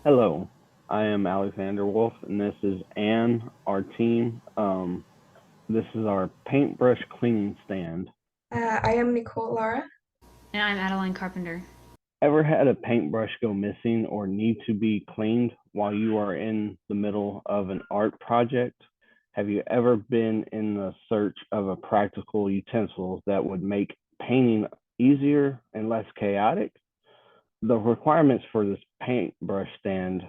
Hello, I am Alexander Wolf, and this is Anne, our team. This is our paintbrush cleaning stand. I am Nicole Lara. And I'm Adeline Carpenter. Ever had a paintbrush go missing or need to be cleaned while you are in the middle of an art project? Have you ever been in the search of a practical utensil that would make painting easier and less chaotic? The requirements for this paintbrush stand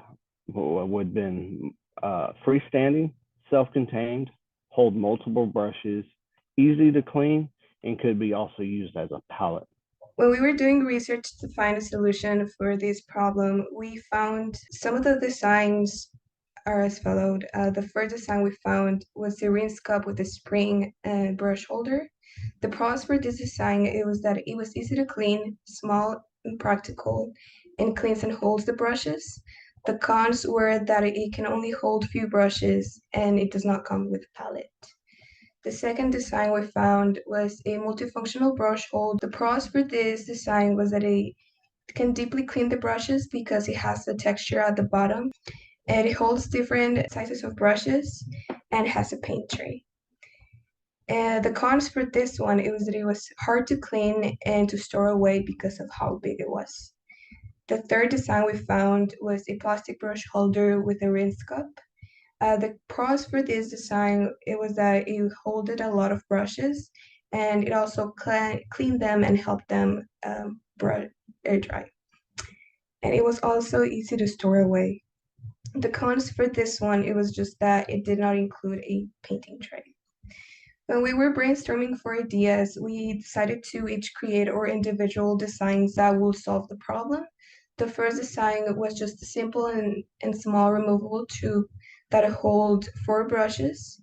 would have been freestanding, self-contained, hold multiple brushes, easy to clean, and could be also used as a palette. When we were doing research to find a solution for this problem, we found some of the designs are as followed. The first design we found was the rinse cup with a spring brush holder. The pros for this design it was that it was easy to clean, small and practical, and cleans and holds the brushes. The cons were that it can only hold few brushes and it does not come with a palette. The second design we found was a multifunctional brush hold. The pros for this design was that it can deeply clean the brushes because it has the texture at the bottom and it holds different sizes of brushes and has a paint tray. And the cons for this one it was that it was hard to clean and to store away because of how big it was. The third design we found was a plastic brush holder with a rinse cup. The pros for this design it was that it holded a lot of brushes and it also cleaned them and helped them air dry. And it was also easy to store away. The cons for this one it was just that it did not include a painting tray. When we were brainstorming for ideas, we decided to each create our individual designs that will solve the problem. The first design was just a simple and small removable tube that hold four brushes,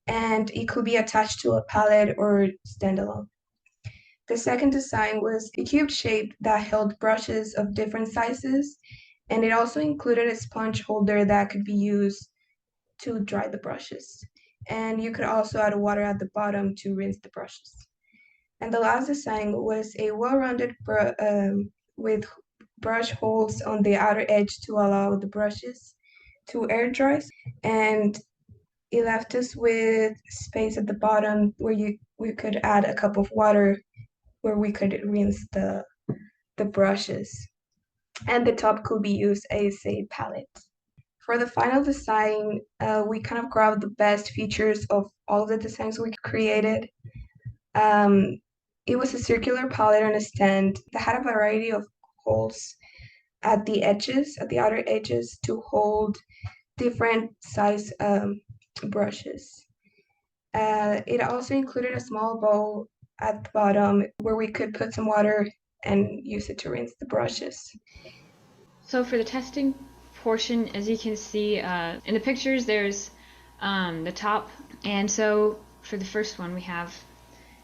and it could be attached to a palette or standalone. The second design was a cube shape that held brushes of different sizes, and it also included a sponge holder that could be used to dry the brushes. And you could also add water at the bottom to rinse the brushes. And the last design was a well-rounded with brush holes on the outer edge to allow the brushes to air dry. And it left us with space at the bottom where we could add a cup of water where we could rinse the brushes. And the top could be used as a palette. For the final design, we kind of grabbed the best features of all the designs we created. Um, it was a circular palette on a stand that had a variety of holes at the outer edges, to hold different size brushes. It also included a small bowl at the bottom where we could put some water and use it to rinse the brushes. So for the testing portion, as you can see in the pictures, there's the top. And so for the first one,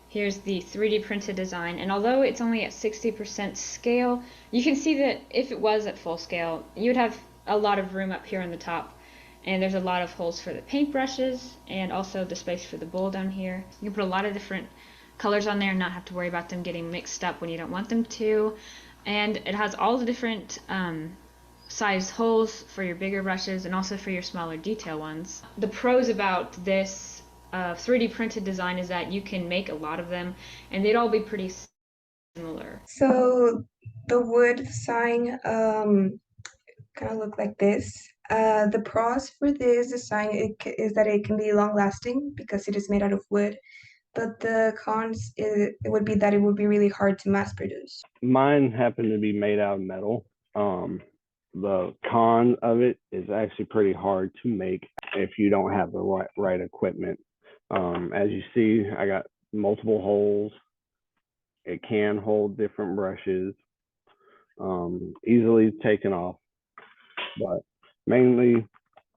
here's the 3D printed design. And although it's only at 60% scale, you can see that if it was at full scale, you would have a lot of room up here on the top. And there's a lot of holes for the paintbrushes and also the space for the bowl down here. You can put a lot of different colors on there and not have to worry about them getting mixed up when you don't want them to. And it has all the different sized holes for your bigger brushes and also for your smaller detail ones. The pros about this 3D printed design is that you can make a lot of them and they'd all be pretty similar. So the wood sign kind of look like this. The pros for this design is that it can be long lasting because it is made out of wood, but the cons it would be that it would be really hard to mass produce. Mine happened to be made out of metal. The con of it is actually pretty hard to make if you don't have the right equipment. As you see, I got multiple holes. It can hold different brushes, easily taken off, but mainly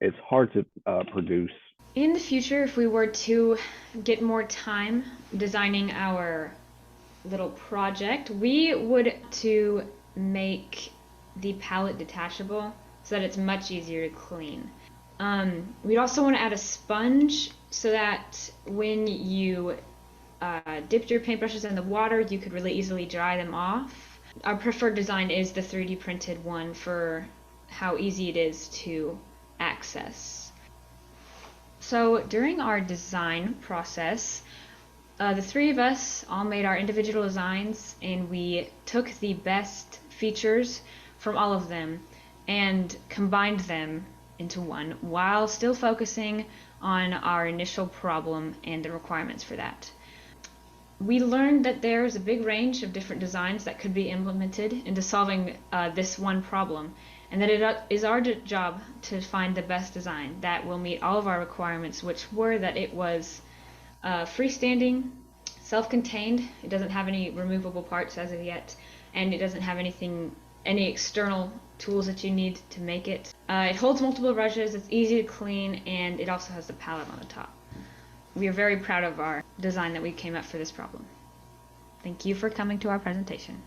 it's hard to produce. In the future, if we were to get more time designing our little project, we would to make the palette detachable so that it's much easier to clean. We'd also want to add a sponge so that when you dipped your paintbrushes in the water, you could really easily dry them off. Our preferred design is the 3D printed one for how easy it is to access. So during our design process, the three of us all made our individual designs, and we took the best features from all of them and combined them into one while still focusing on our initial problem and the requirements for that. We learned that there is a big range of different designs that could be implemented into solving this one problem, and that it is our job to find the best design that will meet all of our requirements, which were that it was freestanding, self-contained, it doesn't have any removable parts as of yet, and it doesn't have any external tools that you need to make it. It holds multiple brushes, it's easy to clean, and it also has the palette on the top. We are very proud of our design that we came up for this problem. Thank you for coming to our presentation.